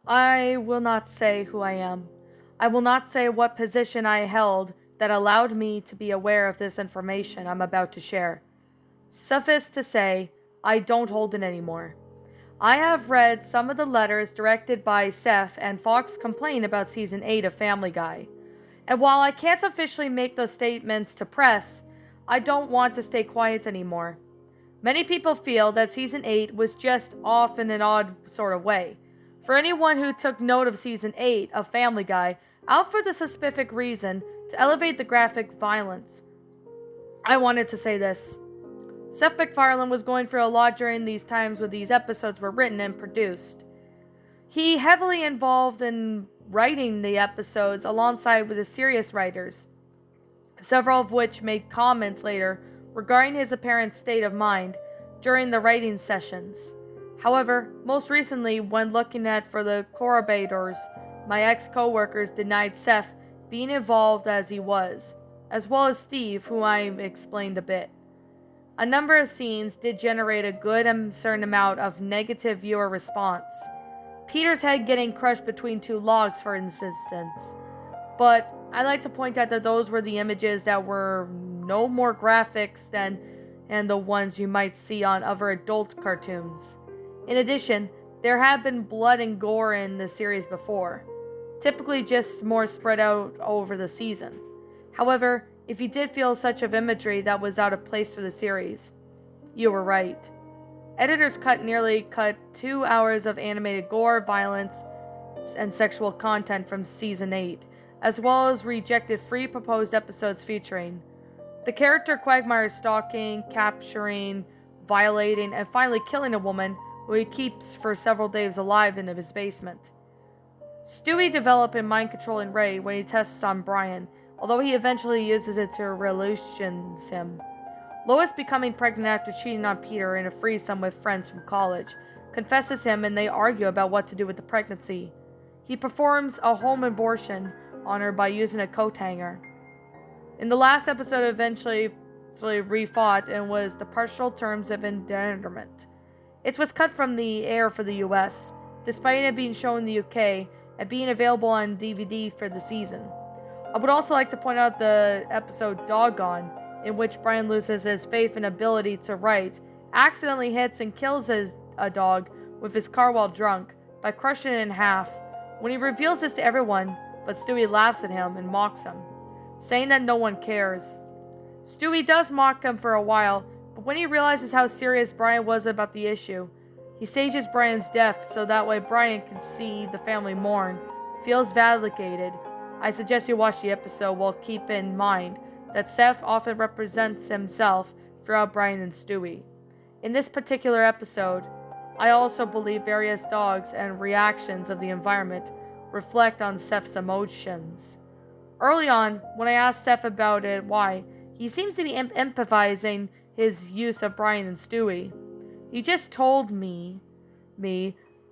I will not say who I am. I will not say what position I held that allowed me to be aware of this information I'm about to share. Suffice to say, I don't hold it anymore. I have read some of the letters directed by Seth and Fox complain about season 8 of Family Guy. And while I can't officially make those statements to press, I don't want to stay quiet anymore. Many people feel that season 8 was just off in an odd sort of way. For anyone who took note of season 8 of Family Guy, out for the specific reason to elevate the graphic violence. I wanted to say this. Seth MacFarlane was going through a lot during these times when these episodes were written and produced. He heavily involved in writing the episodes alongside with the serious writers, several of which made comments later regarding his apparent state of mind during the writing sessions. However, most recently, when looking at for the corroborators, my ex-coworkers denied Seth being involved as he was, as well as Steve, who I explained a bit. A number of scenes did generate a good and certain amount of negative viewer response. Peter's head getting crushed between two logs, for instance. But I like to point out that those were the images that were no more graphics than the ones you might see on other adult cartoons. In addition, there have been blood and gore in the series before, typically just more spread out over the season. However, if you did feel such of imagery that was out of place for the series, you were right. Editors nearly cut 2 hours of animated gore, violence, and sexual content from season 8, as well as rejected 3 proposed episodes featuring the character Quagmire stalking, capturing, violating, and finally killing a woman who he keeps for several days alive in his basement. Stewie developing mind-controlling Ray when he tests on Brian, although he eventually uses it to revolutionize him. Lois becoming pregnant after cheating on Peter in a threesome with friends from college, confesses him and they argue about what to do with the pregnancy. He performs a home abortion on her by using a coat hanger. In the last episode, eventually refought and was the partial terms of endearment. It was cut from the air for the US, despite it being shown in the UK and being available on DVD for the season. I would also like to point out the episode Doggone, in which Brian loses his faith and ability to write, accidentally hits and kills a dog with his car while drunk by crushing it in half. When he reveals this to everyone, but Stewie laughs at him and mocks him, saying that no one cares. Stewie does mock him for a while, but when he realizes how serious Brian was about the issue, he stages Brian's death so that way Brian can see the family mourn, feels vindicated. I suggest you watch the episode while keep in mind that Seth often represents himself throughout Brian and Stewie. In this particular episode, I also believe various dogs and reactions of the environment reflect on Seth's emotions. Early on, when I asked Seth about it, why, he seems to be empathizing his use of Brian and Stewie. He just told me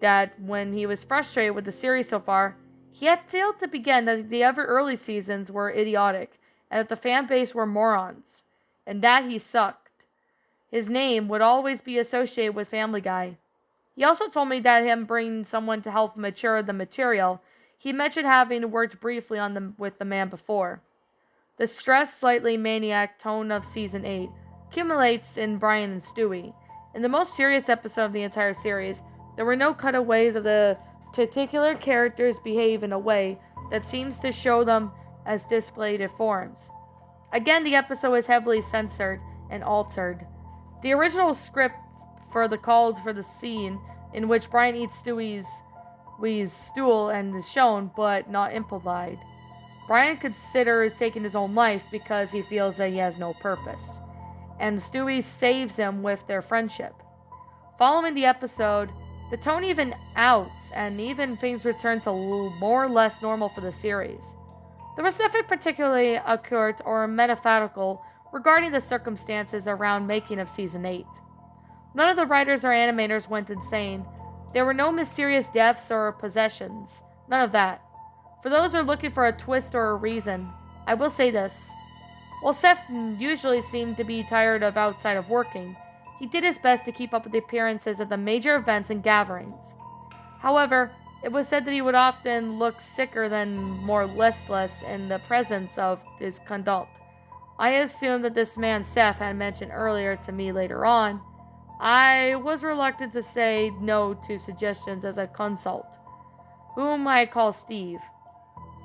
that when he was frustrated with the series so far, he had failed to begin that the other early seasons were idiotic, and that the fan base were morons, and that he sucked. His name would always be associated with Family Guy. He also told me that him bringing someone to help mature the material, he mentioned having worked briefly on them with the man before. The stressed, slightly maniac tone of season 8 accumulates in Brian and Stewie. In the most serious episode of the entire series, there were no cutaways of the titular characters behave in a way that seems to show them as displayed forms. Again, the episode is heavily censored and altered. The original script for the scene in which Brian eats Stewie's stool and is shown, but not implied. Brian considers taking his own life because he feels that he has no purpose, and Stewie saves him with their friendship. Following the episode, the tone even outs, and even things return to more or less normal for the series. There was nothing particularly occult or metaphorical regarding the circumstances around making of Season 8. None of the writers or animators went insane. There were no mysterious deaths or possessions. None of that. For those who are looking for a twist or a reason, I will say this. While Seth usually seemed to be tired of outside of working, he did his best to keep up with the appearances at the major events and gatherings. However, It was said that he would often look sicker than more listless in the presence of his conduct. I assumed that this man Seth had mentioned earlier to me later on. I was reluctant to say no to suggestions as a consult, whom I call Steve.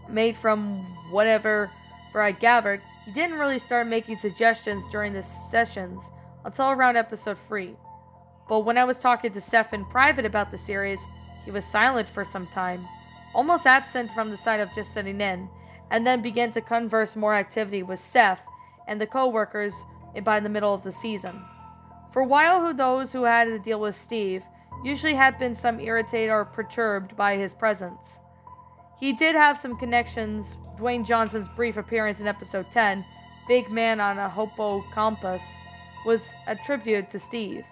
Made from whatever, for I gathered, he didn't really start making suggestions during the sessions until around episode 3. But when I was talking to Seth in private about the series, he was silent for some time, almost absent from the side of just sitting in, and then began to converse more activity with Seth and the co-workers by the middle of the season. For a while, those who had to deal with Steve usually had been some irritated or perturbed by his presence. He did have some connections. Dwayne Johnson's brief appearance in episode 10, Big Man on a Hippocampus, was attributed to Steve.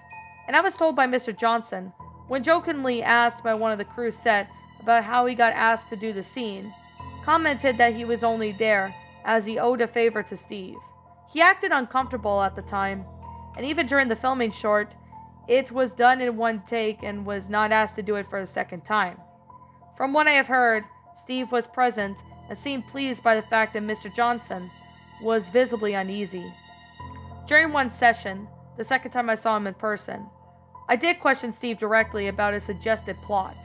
And I was told by Mr. Johnson, when jokingly asked by one of the crew set about how he got asked to do the scene, commented that he was only there as he owed a favor to Steve. He acted uncomfortable at the time, and even during the filming short, it was done in one take and was not asked to do it for a second time. From what I have heard, Steve was present and seemed pleased by the fact that Mr. Johnson was visibly uneasy. During one session, the second time I saw him in person, I did question Steve directly about his suggested plot,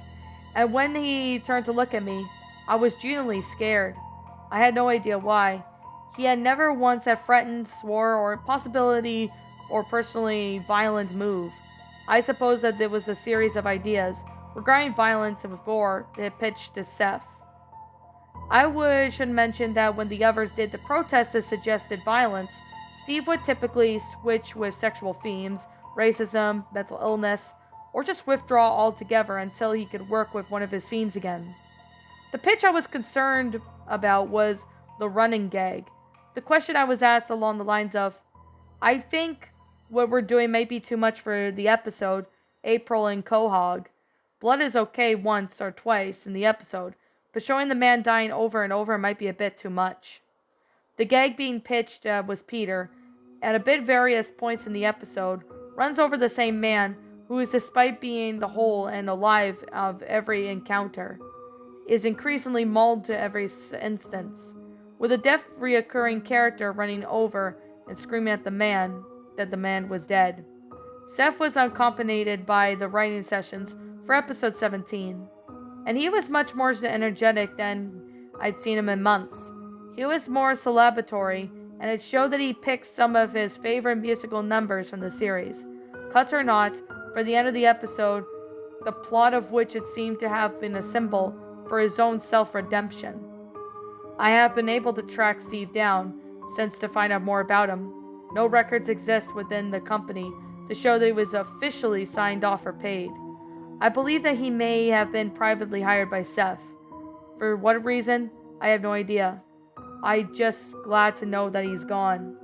and when he turned to look at me, I was genuinely scared. I had no idea why. He had never once had threatened, swore, or possibility or personally violent move. I suppose that there was a series of ideas regarding violence and gore that had pitched to Seth. Should mention that when the others did the protest the suggested violence, Steve would typically switch with sexual themes, racism, mental illness, or just withdraw altogether until he could work with one of his themes again. The pitch I was concerned about was the running gag. The question I was asked along the lines of, I think what we're doing may be too much for the episode, April and Quahog. Blood is okay once or twice in the episode, but showing the man dying over and over might be a bit too much. The gag being pitched was Peter, at a bit various points in the episode, runs over the same man who is, despite being the whole and alive of every encounter, is increasingly mauled to every instance, with a deaf reoccurring character running over and screaming at the man that the man was dead. Seth was accompanied by the writing sessions for episode 17, and he was much more energetic than I'd seen him in months. He was more celebratory, and it showed that he picked some of his favorite musical numbers from the series, cut or not, for the end of the episode, the plot of which it seemed to have been a symbol for his own self-redemption. I have been able to track Steve down since to find out more about him. No records exist within the company to show that he was officially signed off or paid. I believe that he may have been privately hired by Seth. For what reason, I have no idea. I'm just glad to know that he's gone.